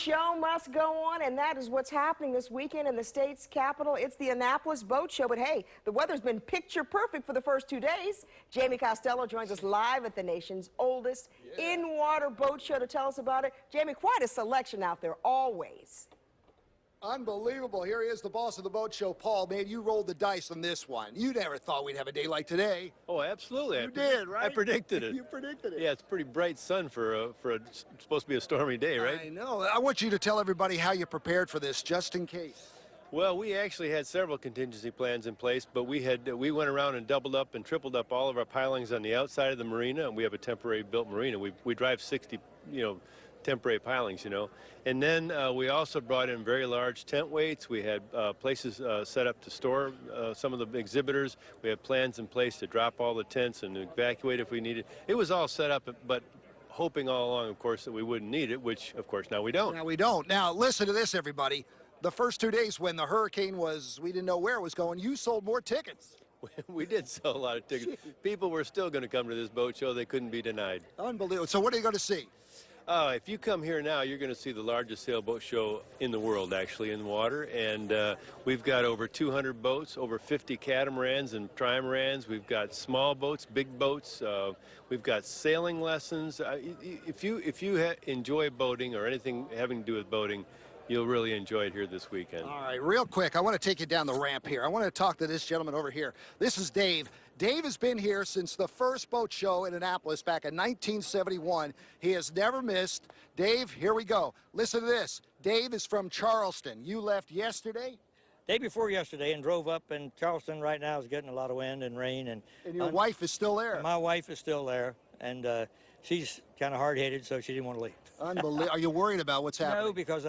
Show must go on, and that is what's happening this weekend in the state's capital. It's the Annapolis Boat Show, but hey, the weather's been picture perfect for the first 2 days. Jamie Costello joins us live at the nation's oldest in-water boat show to tell us about it. Jamie, quite a selection out there, always. Unbelievable. Here he is, the boss of the boat show. Paul, man, you rolled the dice on this one. You never thought we'd have a day like today. Oh, absolutely. You did, right? I predicted it. You predicted it. Yeah, it's pretty bright sun for supposed to be a stormy day, right? I know. I want you to tell everybody how you prepared for this, just in case. Well, we actually had several contingency plans in place, but we went around and doubled up and tripled up all of our pilings on the outside of the marina, and we have a temporary built marina. We drive 60, temporary pilings, And then we also brought in very large tent weights. We had places set up to store some of the exhibitors. We had plans in place to drop all the tents and evacuate if we needed. It was all set up, but hoping all along, of course, that we wouldn't need it, which, of course, now we don't. Now we don't. Now, listen to this, everybody. The first 2 days when the hurricane we didn't know where it was going, you sold more tickets. We did sell a lot of tickets. People were still going to come to this boat show. They couldn't be denied. Unbelievable. So what are you going to see? If you come here now, you're going to see the largest sailboat show in the world, actually, in the water. And we've got over 200 boats, over 50 catamarans and trimarans. We've got small boats, big boats. We've got sailing lessons. If you enjoy boating or anything having to do with boating, you'll really enjoy it here this weekend. All right, real quick, I want to take you down the ramp here. I want to talk to this gentleman over here. This is Dave. Dave has been here since the first boat show in Annapolis back in 1971. He has never missed. Dave, here we go. Listen to this. Dave is from Charleston. You left yesterday? Day before yesterday and drove up, and Charleston right now is getting a lot of wind and rain. And your wife is still there? My wife is still there, and she's kind of hard-headed, so she didn't want to leave. Unbelievable. Are you worried about what's happening? No, because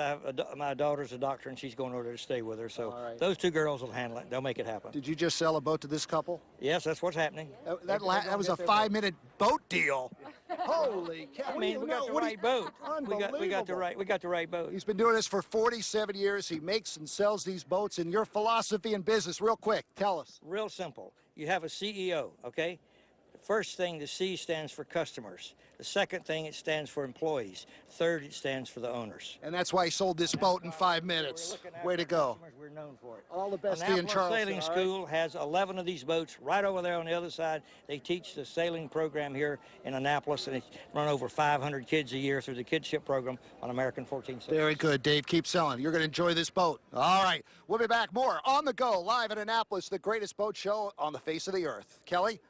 my daughter's a doctor, and she's going over there to stay with her. So those two girls will handle it. They'll make it happen. Did you just sell a boat to this couple? Yes, that's what's happening. That was a 5-minute boat deal. Holy cow! I mean, we got the right boat. We got the right boat. He's been doing this for 47 years. He makes and sells these boats. And your philosophy in business, real quick, tell us. Real simple. You have a CEO, okay? First thing, the C stands for customers. The second thing, it stands for employees. Third, it stands for the owners. And that's why he sold this boat in 5 minutes. Way to go. We're known for it. All the best to you in Charleston. Sailing School has 11 of these boats right over there on the other side. They teach the sailing program here in Annapolis, and they run over 500 kids a year through the kidship program on American 14 sailors. Very good, Dave. Keep selling. You're going to enjoy this boat. All right. We'll be back more on the go, live in Annapolis, the greatest boat show on the face of the earth. Kelly?